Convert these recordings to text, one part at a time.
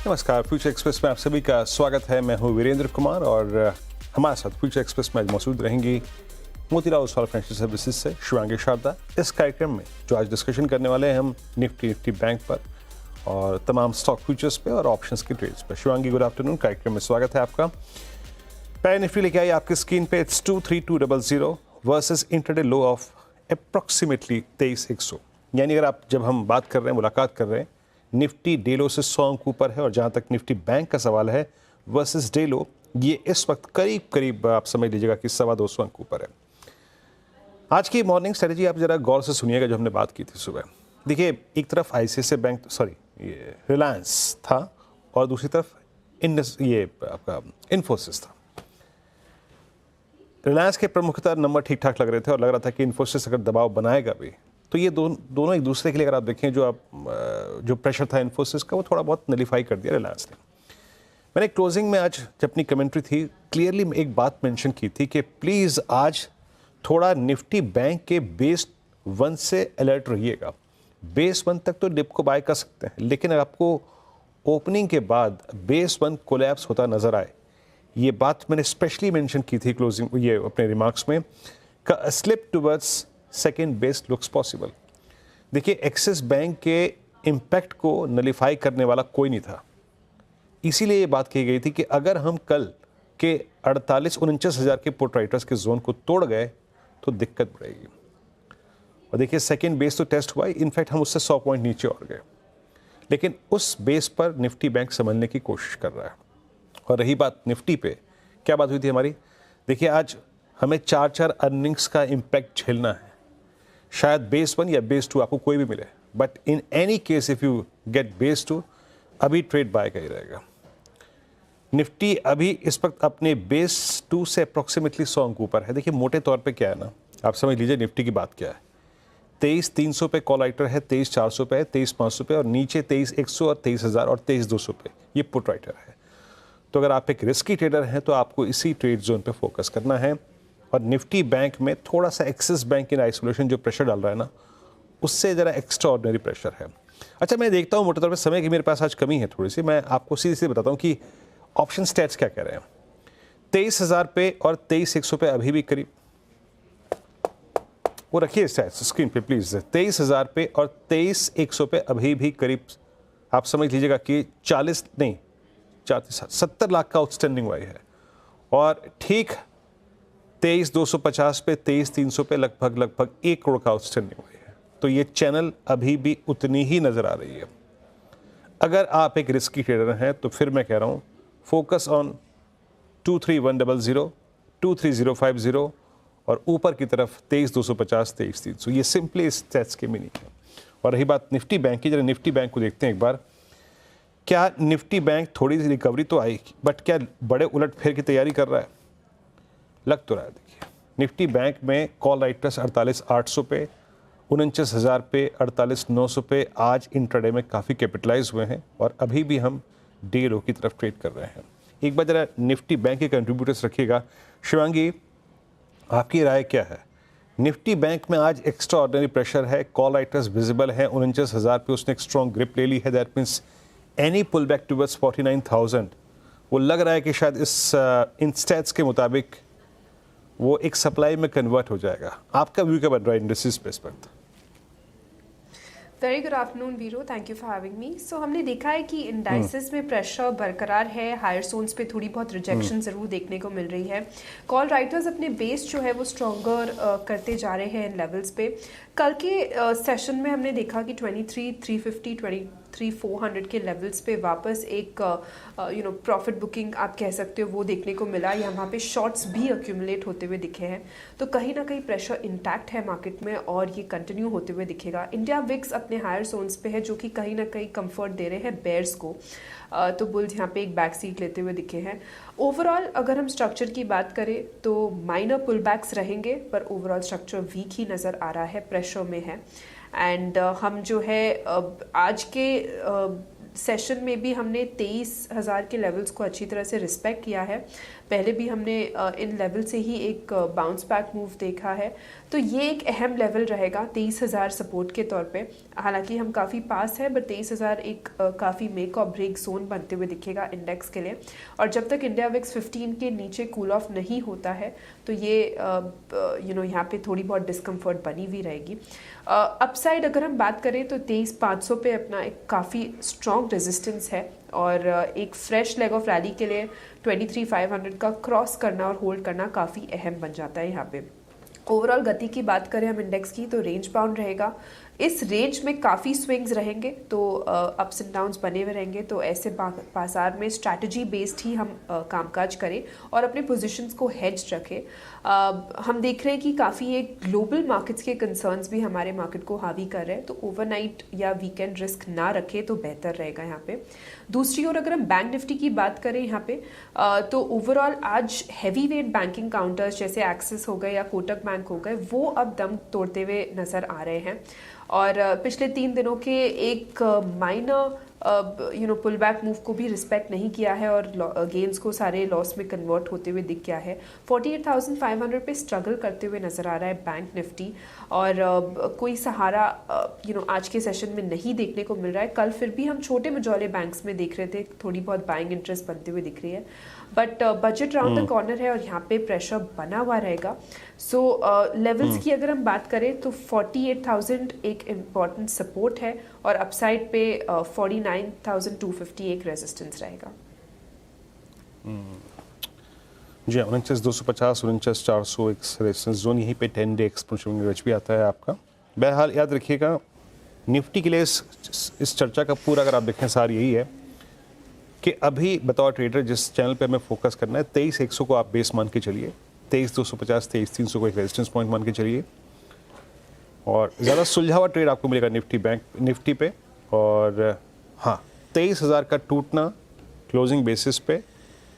नमस्कार, future express में आप सभी का स्वागत है। मैं हूं वीरेंद्र कुमार और हमारे साथ फ्यूचर एक्सप्रेस में आज मौजूद रहेंगी मोतीलाल ओसवाल फाइनेंशियल सर्विसेज से शिवांगी शारदा। इस कार्यक्रम में जो आज डिस्कशन करने वाले हैं हम निफ्टी बैंक पर और तमाम स्टॉक फ्यूचर्स पे और ऑप्शंस के ट्रेड्स पर। शिवांगी, गुड आफ्टरनून, कार्यक्रम में स्वागत है आपका। पहले निफ्टी लेके आई आपकी स्क्रीन पे, it's 23200 versus intraday low of approximately 23,100। यानी अगर आप जब हम बात कर रहे हैं, मुलाकात कर रहे हैं, निफ्टी डे लो से 100 अंक ऊपर है और जहां तक निफ्टी बैंक का सवाल है वर्सेस डे लो, ये इस वक्त करीब करीब आप समझ लीजिएगा कि 225 अंक ऊपर है। आज की मॉर्निंग स्ट्रेटजी आप जरा गौर से सुनिएगा जो हमने बात की थी सुबह। देखिए, एक तरफ आईसीआईसीआई बैंक ये रिलायंस था और दूसरी तरफ ये आपका इन्फोसिस था। रिलायंस के प्रमुखता नंबर ठीक ठाक लग रहे थे और लग रहा था कि इन्फोसिस अगर दबाव बनाएगा भी तो ये दोनों एक दूसरे के लिए अगर आप देखें जो प्रेशर था इन्फोसिस का वो थोड़ा बहुत नलीफाई कर दिया रिलायंस ने। मैंने क्लोजिंग में आज जब अपनी कमेंट्री थी क्लियरली एक बात मेंशन की थी कि प्लीज़ आज थोड़ा निफ्टी बैंक के बेस 1 से अलर्ट रहिएगा। बेस 1 तक तो डिप को बाय कर सकते हैं, लेकिन अगर आपको ओपनिंग के बाद बेस 1 कोलैप्स होता नजर आए, ये बात मैंने स्पेशली मेंशन की थी क्लोजिंग ये अपने रिमार्क्स में, का slip towards second base looks possible. देखिए, एक्सिस बैंक के इम्पैक्ट को नलीफाई करने वाला कोई नहीं था, इसीलिए ये बात कही गई थी कि अगर हम कल के 48-49 हज़ार के पुट राइटर्स के जोन को तोड़ गए तो दिक्कत बढ़ेगी। और देखिए, सेकेंड बेस तो टेस्ट हुआ, इनफैक्ट हम उससे 100 पॉइंट नीचे और गए, लेकिन उस बेस पर निफ्टी बैंक संभलने की कोशिश कर रहा है। और रही बात निफ्टी पे, क्या बात हुई थी हमारी? देखिए, आज हमें 4 अर्निंग्स का इम्पैक्ट झेलना है। शायद बेस 1 या बेस 2 आपको कोई भी मिले, but in any case if you get base 2, अभी ट्रेड बाय का ही रहेगा। निफ्टी अभी इस वक्त अपने बेस 2 से अप्रॉक्सीमेटली 100 अंक ऊपर है। देखिए, मोटे तौर पे क्या है ना, आप समझ लीजिए निफ्टी की बात क्या है। 23,300 पे कॉल राइटर है, 23,400 पे है, 23,500 पे और नीचे 23,100 और 23,000 और 23,200 पे ये पुट राइटर है। तो अगर आप एक रिस्की ट्रेडर हैं तो आपको इसी ट्रेड जोन पे फोकस करना है। और निफ्टी बैंक में थोड़ा सा एक्सिस बैंक इन आइसोलेशन जो प्रेशर डाल रहा है ना, उससे ज़रा एक्स्ट्रा ऑर्डिनरी प्रेशर है। अच्छा, मैं देखता हूँ मोटे तौर पे समय की मेरे पास आज कमी है थोड़ी सी, मैं आपको सीधे सीधे बताता हूँ कि ऑप्शन स्टैट्स क्या कह रहे हैं। 23,000 पे और 23,100 पे अभी भी करीब, वो रखिए स्टैट्स स्क्रीन पे प्लीज़। 23,000 पे और 23,100 पे अभी भी करीब आप समझ लीजिएगा कि 70 लाख का आउटस्टैंडिंग वाई है। और ठीक 23,250 पे 23,300 पे लगभग 1 करोड़ का आउटस्टैंडिंग वाई है। तो ये चैनल अभी भी उतनी ही नज़र आ रही है। अगर आप एक रिस्की ट्रेडर हैं तो फिर मैं कह रहा हूँ फोकस ऑन 23,100, 23,050 और ऊपर की तरफ 23,250, 23,300। ये सिंपली स्टैट्स की मीनिंग है। और रही बात निफ्टी बैंक की, जरा निफ्टी बैंक को देखते हैं एक बार। क्या निफ्टी बैंक थोड़ी सी रिकवरी तो आई, बट क्या बड़े उलट फेर की तैयारी कर रहा है? लग तो रहा है। देखिए, निफ्टी बैंक में कॉल राइटर्स 48,800 पे, 49,000 पे, 48,900 पे आज इंट्राडे में काफ़ी कैपिटलाइज हुए हैं और अभी भी हम डे लो की तरफ ट्रेड कर रहे हैं। एक बार जरा निफ्टी बैंक के कंट्रीब्यूटर्स रखिएगा। शिवांगी, आपकी राय क्या है? निफ्टी बैंक में आज एक्स्ट्रा ऑर्डिनरी प्रेशर है, कॉल राइटर्स विजिबल है, 49,000 पे उसने एक स्ट्रॉन्ग ग्रिप ले ली है। That means any pull back towards 49,000 वो लग रहा है कि शायद इस इन स्टैट्स के मुताबिक वो एक सप्लाई में कन्वर्ट हो जाएगा। आपका व्यू क्या बन रहा है इंडस्ट्रीज पे इस वक्त? वेरी गुड आफ्टरनून वीरो, thank you for having me. So हमने देखा है कि इंडाइसेस में प्रेशर बरकरार है, हायर जोन्स पे थोड़ी बहुत रिजेक्शन जरूर देखने को मिल रही है। कॉल राइटर्स अपने बेस जो है वो स्ट्रॉन्गर करते जा रहे हैं इन लेवल्स पे। कल के सेशन में हमने देखा कि 23,350, 23,400 के लेवल्स पे वापस एक प्रॉफिट बुकिंग आप कह सकते हो वो देखने को मिला। यहाँ पे शॉर्ट्स भी अक्यूमुलेट होते हुए दिखे हैं, तो कहीं ना कहीं प्रेशर इंटैक्ट है मार्केट में और ये कंटिन्यू होते हुए दिखेगा। इंडिया विक्स अपने हायर जोन्स पे है जो कि कहीं ना कहीं कंफर्ट दे रहे हैं बेयर्स को, तो बुल्स यहाँ पे एक बैक सीट लेते हुए दिखे हैं। ओवरऑल अगर हम स्ट्रक्चर की बात करें तो माइनर पुल बैक्स रहेंगे, पर ओवरऑल स्ट्रक्चर वीक ही नज़र आ रहा है, प्रेशर में है। एंड हम जो है आज के सेशन में भी हमने 23,000 के लेवल्स को अच्छी तरह से रिस्पेक्ट किया है। पहले भी हमने इन लेवल से ही एक बाउंस बैक मूव देखा है, तो ये एक अहम लेवल रहेगा 23,000 सपोर्ट के तौर पे। हालांकि हम काफ़ी पास है, बट 23,000 एक काफ़ी मेक और ब्रेक जोन बनते हुए दिखेगा इंडेक्स के लिए। और जब तक इंडिया विक्स 15 के नीचे कूल ऑफ नहीं होता है तो ये यहाँ पे थोड़ी बहुत डिस्कम्फर्ट बनी हुई रहेगी। अपसाइड अगर हम बात करें तो 23,500 पे अपना एक काफ़ी स्ट्रॉन्ग रेजिस्टेंस है, और एक फ्रेश लेग ऑफ रैली के लिए 23,500 का क्रॉस करना और होल्ड करना काफ़ी अहम बन जाता है यहाँ पे। ओवरऑल गति की बात करें हम इंडेक्स की तो रेंज बाउंड रहेगा। इस रेंज में काफ़ी स्विंग्स रहेंगे, तो अप्स एंड डाउन्स बने हुए रहेंगे। तो ऐसे बाजार में स्ट्रैटेजी बेस्ड ही हम कामकाज करें और अपने पोजीशंस को हेज रखें। हम देख रहे हैं कि काफ़ी एक ग्लोबल मार्केट्स के कंसर्न्स भी हमारे मार्केट को हावी कर रहे हैं, तो ओवरनाइट या वीकेंड रिस्क ना रखें तो बेहतर रहेगा यहाँ पे। दूसरी ओर अगर हम बैंक निफ्टी की बात करें यहाँ पे तो ओवरऑल आज हैवी वेट बैंकिंग काउंटर्स जैसे एक्सिस हो गए या कोटक बैंक हो गए, वो अब दम तोड़ते हुए नज़र आ रहे हैं। और पिछले 3 दिनों के एक माइनर पुल बैक मूव को भी रिस्पेक्ट नहीं किया है और गेन्स को सारे लॉस में कन्वर्ट होते हुए दिख गया है। 48,500 पे स्ट्रगल करते हुए नजर आ रहा है बैंक निफ्टी, और कोई सहारा आज के सेशन में नहीं देखने को मिल रहा है। कल फिर भी हम छोटे मझौले बैंक्स में देख रहे थे, थोड़ी बहुत बाइंग इंटरेस्ट बनते हुए दिख रही है, but budget round the corner है और यहाँ पे प्रेशर बना हुआ रहेगा। सो लेवल्स की अगर हम बात करें तो 48,000 एक इम्पॉर्टेंट सपोर्ट है और अपसाइड पे 49,250 एक रेजिस्टेंस रहेगा। जी, 49,250, 49,400 एक रेजिस्टेंस जोन, यहीं पे 10 डे एक्सपोनेंशियल एवरेज भी आता है आपका। बहरहाल याद रखिएगा, निफ्टी के लिए इस चर्चा का पूरा अगर आप देखें सार यही है कि अभी बतौर ट्रेडर जिस चैनल पे हमें फोकस करना है, 23,100 को आप बेस मान के चलिए, 23,250, 23,300 को एक रेजिस्टेंस पॉइंट मान के चलिए, और ज़्यादा सुलझा हुआ ट्रेड आपको मिलेगा निफ्टी पे। और हाँ, 23,000 का टूटना क्लोजिंग बेसिस पे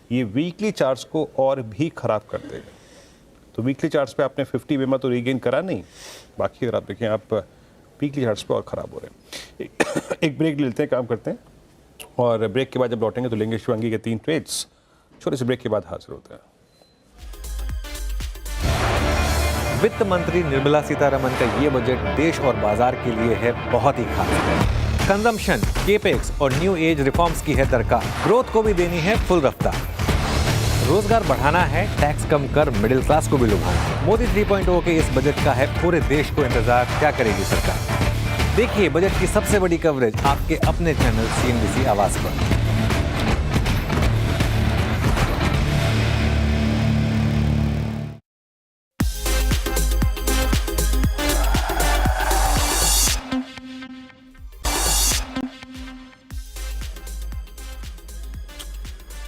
ये वीकली चार्ट्स को और भी ख़राब कर देगा। तो वीकली चार्ट्स पे आपने 50 बेमा तो रीगेन करा नहीं, बाकी अगर आप देखें आप वीकली चार्ट्स पे और ख़राब हो रहे हैं। एक ब्रेक लेते हैं, काम करते हैं, और ब्रेक के बाद जब लौटेंगे तो लेंगे शिवांगी के 3 ट्रेड्स। छोटे से ब्रेक के बाद हाजिर होते हैं। वित्त मंत्री निर्मला सीतारमण का ये बजट देश और बाजार के लिए है बहुत ही खास। कंजम्पशन, केपेक्स और न्यू एज रिफॉर्म्स की है दरकार, ग्रोथ को भी देनी है फुल रफ्तार, रोजगार बढ़ाना है, टैक्स कम कर मिडिल क्लास को भी लुभाना। मोदी 3.0 के इस बजट का है पूरे देश को इंतजार, क्या करेगी सरकार। देखिए बजट की सबसे बड़ी कवरेज आपके अपने चैनल CNBC आवाज पर।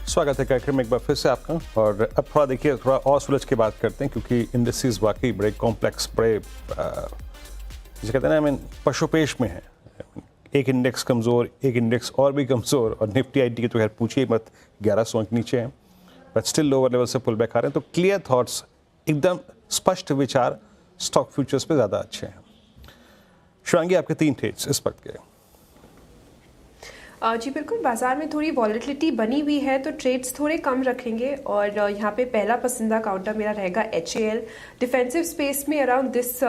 स्वागत है कार्यक्रम में एक बार फिर से आपका। और अब थोड़ा देखिए, थोड़ा और सुलझ के बात करते हैं, क्योंकि इंडस्ट्रीज वाकई बड़े कॉम्प्लेक्स, बड़े जिसे कहते हैं ना, पशुपेश में है। एक इंडेक्स कमज़ोर, एक इंडेक्स और भी कमज़ोर, और निफ्टी IT के तो खैर पूछिए मत, 1100 अंक नीचे हैं, बट स्टिल लोअर लेवल से पुल बैक आ रहे हैं। तो क्लियर थॉट्स, एकदम स्पष्ट विचार स्टॉक फ्यूचर्स पे ज़्यादा अच्छे हैं। शिवांगी, आपके 3 ट्रेड्स इस वक्त के। जी बिल्कुल, बाजार में थोड़ी वॉलेटिलिटी बनी हुई है तो ट्रेड्स थोड़े कम रखेंगे, और यहाँ पे पहला पसंदीदा काउंटर मेरा रहेगा HAL। डिफेंसिव स्पेस में अराउंड दिस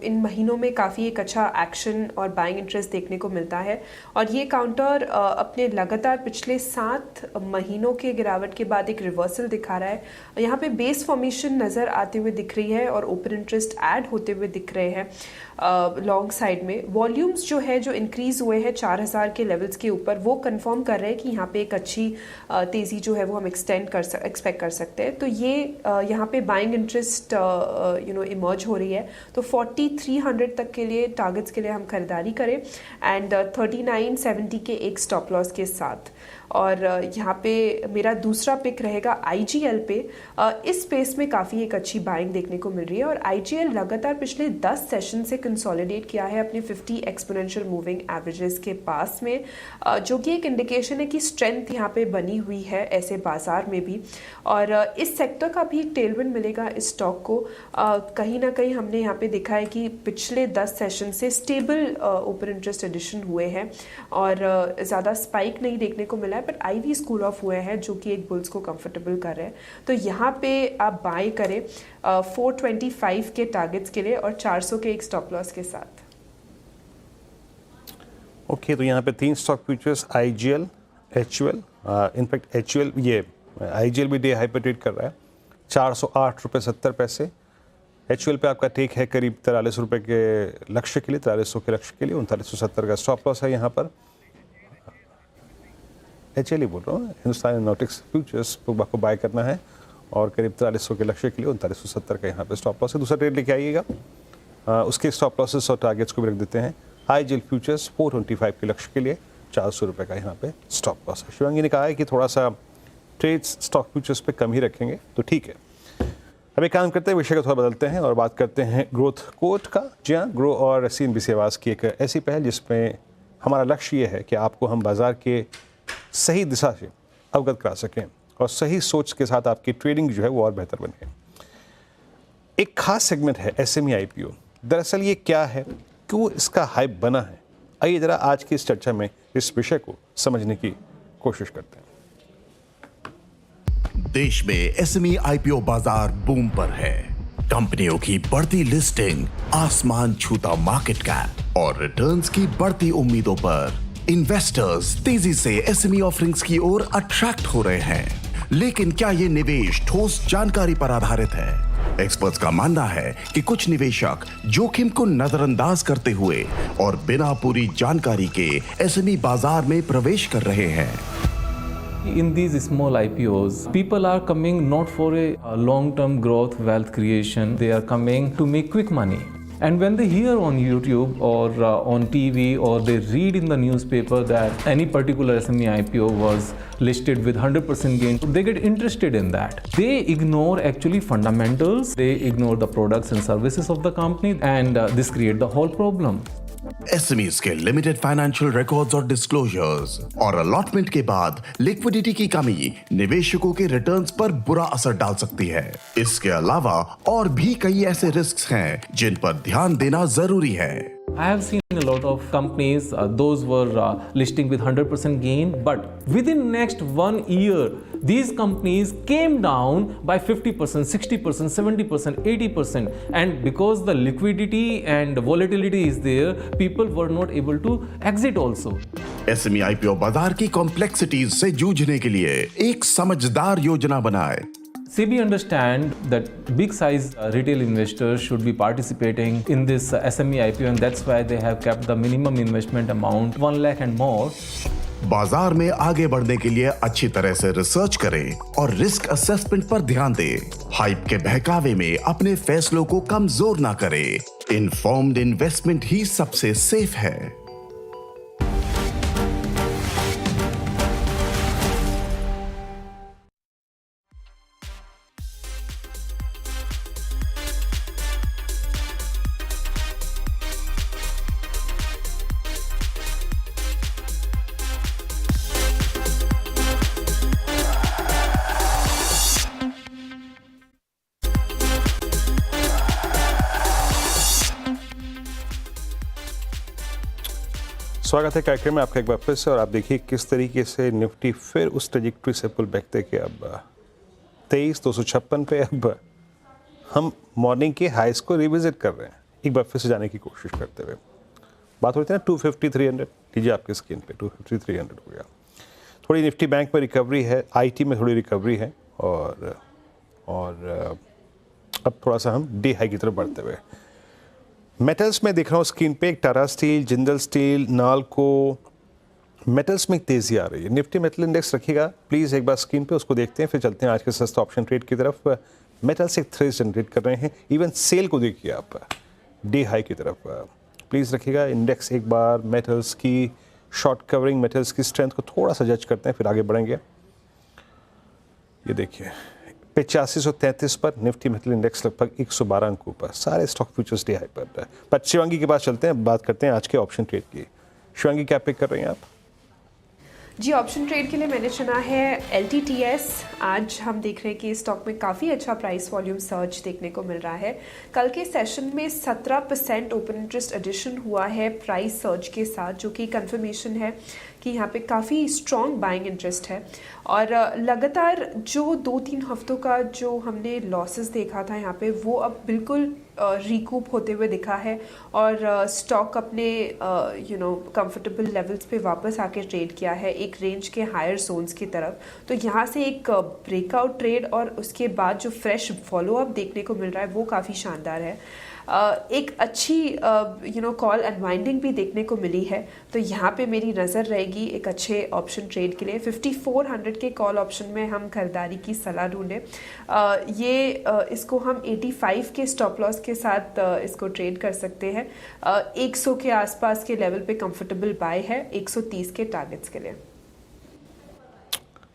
इन महीनों में काफ़ी एक अच्छा एक्शन और बाइंग इंटरेस्ट देखने को मिलता है, और ये काउंटर अपने लगातार पिछले 7 महीनों के गिरावट के बाद एक रिवर्सल दिखा रहा है। यहाँ पे बेस फॉर्मेशन नज़र आते हुए दिख रही है और ओपन इंटरेस्ट ऐड होते हुए दिख रहे हैं। लॉन्ग साइड में वॉल्यूम्स जो है, जो इंक्रीज हुए हैं 4,000 के लेवल्स के ऊपर, वो कंफर्म कर रहे हैं कि यहाँ पे एक अच्छी तेज़ी जो है वो हम एक्सपेक्ट कर सकते हैं। तो ये यहाँ पे बाइंग इंटरेस्ट इमर्ज हो रही है, तो 4300 तक के लिए टारगेट्स के लिए हम खरीदारी करें, एंड 3970 के एक स्टॉप लॉस के साथ। और यहाँ पे मेरा दूसरा पिक रहेगा IGL पे। इस स्पेस में काफ़ी एक अच्छी बाइंग देखने को मिल रही है और IGL लगातार पिछले 10 सेशन से कंसोलिडेट किया है अपने 50 एक्सपोनेंशियल मूविंग एवरेजेस के पास में, जो कि एक इंडिकेशन है कि स्ट्रेंथ यहाँ पे बनी हुई है ऐसे बाजार में भी। और इस सेक्टर का भी एक टेलविंड मिलेगा इस स्टॉक को। कहीं ना कहीं हमने यहाँ पे देखा है कि पिछले 10 सेशन से स्टेबल ओपन इंटरेस्ट एडिशन हुए हैं और ज़्यादा स्पाइक नहीं देखने को मिला है, बट IV स्कूल ऑफ हुए हैं जो कि एक बुल्स को कंफर्टेबल कर रहे हैं। तो यहाँ पे आप बाय करें 425 के टारगेट्स के लिए और 400 के एक स्टॉप लॉस के साथ। ओके, तो यहाँ पे 3 stock futures IGL, HUL, in fact HUL ये IGL भी डे हाई पे ट्रेड कर रहा है 408 रुपये 70 पैसे। HUL पे आपका टेक है करीब 43 रुपये के लक्ष्य के लिए, 4300 के लक्ष्य के लिए, 3970 का स्टॉप लॉस है यहाँ पर। HL ही बोल रहा हूँ, हिंदुस्तान एरोनॉटिक्स फ्यूचर्स आपको बाय करना है और करीब 4300 के लक्ष्य के लिए 3970 का यहाँ पे स्टॉप लॉस है। दूसरा ट्रेड लेके आइएगा, उसके स्टॉप लॉसेस और टारगेट्स को भी रख देते हैं। IGL फ्यूचर्स 425 के लक्ष्य के लिए 400 रुपये का यहाँ पे स्टॉप लॉस है। शिवांगी ने कहा है कि थोड़ा सा ट्रेड्स स्टॉक फ्यूचर्स पे कम ही रखेंगे, तो ठीक है। अब एक काम करते हैं, विषय को थोड़ा बदलते हैं और बात करते हैं ग्रोथ कोट का। जी हाँ, ग्रो और CNBC आवाज़ की एक ऐसी पहल जिसमें हमारा लक्ष्य ये है कि आपको हम बाज़ार के सही दिशा से अवगत करा सकें और सही सोच के साथ आपकी ट्रेडिंग जो है वो और बेहतर बने। एक खास सेगमेंट है SME IPO। दरअसल ये क्या है, क्यों इसका हाइप बना है, आइए ज़रा आज की इस चर्चा में इस विषय को समझने की कोशिश करते हैं। देश में SME IPO बाजार बूम पर है। कंपनियों की बढ़ती लिस्टिंग, आसमान छूता मार्केट कैप और रिटर्न्स की बढ़ती उम्मीदों पर इन्वेस्टर्स तेजी से SME ऑफरिंग्स की ओर अट्रैक्ट हो रहे हैं। लेकिन क्या ये निवेश ठोस जानकारी पर आधारित है? एक्सपर्ट्स का मानना है कि कुछ निवेशक जोखिम को नजरअंदाज करते हुए और बिना पूरी जानकारी के SME बाजार में प्रवेश कर रहे हैं। In these small IPOs, people are coming not for a long-term growth, wealth creation. They are coming to make quick money. And when they hear on YouTube or on TV or they read in the newspaper that any particular SME IPO was listed with 100% gain, they get interested in that. They ignore actually fundamentals. They ignore the products and services of the company, and this creates the whole problem. SMEs के limited financial records और disclosures और allotment के बाद liquidity की कमी निवेशकों के returns पर बुरा असर डाल सकती है। इसके अलावा और भी कई ऐसे रिस्क्स हैं जिन पर ध्यान देना जरूरी है। I have seen a lot of companies, those were listing with 100% gain, but within next 1 year, these companies came down by 50%, 60%, 70%, 80%. And because the liquidity and volatility is there, people were not able to exit also. SME IPO बाजार की complexities से जूझने के लिए एक समझदार योजना बनाए। SEBI understand that big size retail investors should be participating in this SME IPO, and that's why they have kept the minimum investment amount 1 lakh and more. बाजार में आगे बढ़ने के लिए अच्छी तरह से रिसर्च करें और रिस्क असेसमेंट पर ध्यान दें। हाइप के बहकावे में अपने फैसलों को कमजोर ना करें। इन्फॉर्म्ड इन्वेस्टमेंट ही सबसे सेफ है। स्वागत है कार्यक्रम में आपका एक बार फिर से। और आप देखिए किस तरीके से निफ्टी फिर उस ट्रेजेक्ट्री से पुल बैक दे के अब 23,256 पे अब हम मॉर्निंग के हाइस को रिविजिट कर रहे हैं, एक बार फिर से जाने की कोशिश करते हुए। बात होती है ना 250-300, लीजिए आपके स्क्रीन पे 250-300 हो गया। थोड़ी निफ्टी बैंक में रिकवरी है, IT में थोड़ी रिकवरी है और अब थोड़ा सा हम डे हाई की तरफ बढ़ते हुए। मेटल्स में देख रहा हूँ स्क्रीन पे एक Tata steel, Jindal steel, NALCO, metals में तेज़ी आ रही है। निफ्टी मेटल इंडेक्स रखिएगा प्लीज़ एक बार स्क्रीन पे, उसको देखते हैं फिर चलते हैं आज के सस्ता ऑप्शन ट्रेड की तरफ। मेटल्स एक थ्रेड जनरेट कर रहे हैं, इवन सेल को देखिए आप डे हाई की तरफ प्लीज़ रखिएगा। इंडेक्स एक बार मेटल्स की शॉर्ट कवरिंग मेटल्स की स्ट्रेंथ को थोड़ा सा जज करते हैं, फिर आगे बढ़ेंगे। ये देखिए 8533 पर निफ्टी मेटल इंडेक्स लगभग 112 अंकों पर, सारे स्टॉक फ्यूचर्स डे हाई पर है। पर शिवांगी के पास चलते हैं, बात करते हैं आज के ऑप्शन ट्रेड की। शिवांगी क्या पिक कर रही हैं आप? जी, ऑप्शन ट्रेड के लिए मैंने चुना है LTTS। आज हम देख रहे हैं कि इस स्टॉक में काफ़ी अच्छा प्राइस वॉल्यूम सर्च देखने को मिल रहा है। कल के सेशन में 17% ओपन इंटरेस्ट एडिशन हुआ है प्राइस सर्च के साथ, जो कि कंफर्मेशन है कि यहाँ पे काफ़ी स्ट्रॉन्ग बाइंग इंटरेस्ट है। और लगातार जो 2-3 हफ्तों का जो हमने लॉसेस देखा था यहाँ पे, वो अब बिल्कुल रिकूप होते हुए दिखा है और स्टॉक अपने कंफर्टेबल लेवल्स पे वापस आके ट्रेड किया है एक रेंज के हायर जोन्स की तरफ। तो यहाँ से एक ब्रेकआउट ट्रेड और उसके बाद जो फ्रेश फॉलोअप देखने को मिल रहा है वो काफ़ी शानदार है। एक अच्छी कॉल अनवाइंडिंग भी देखने को मिली है, तो यहाँ पे मेरी नज़र रहेगी एक अच्छे ऑप्शन ट्रेड के लिए। 5400 के कॉल ऑप्शन में हम खरीदारी की सलाह ढूंढें। इसको हम 85 के स्टॉप लॉस के साथ इसको ट्रेड कर सकते हैं। 100 के आसपास के लेवल पे कंफर्टेबल बाय है, 130 के टारगेट्स के लिए।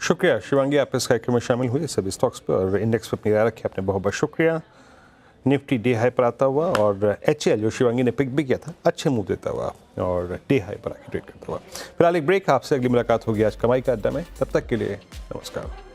शुक्रिया शिवांगी, आप इस कार्यक्रम में शामिल हुए सभी स्टॉक्स पर और इंडेक्स पर अपनी राय रखी, आपने बहुत बहुत शुक्रिया। निफ्टी डे हाई पर आता हुआ और HL जो शिवांगी ने पिक भी किया था, अच्छे मूव देता हुआ और डे हाई पर आके ट्रेड करता हुआ। फिलहाल एक ब्रेक, आपसे अगली मुलाकात होगी आज कमाई का अड्डा में। तब तक के लिए नमस्कार।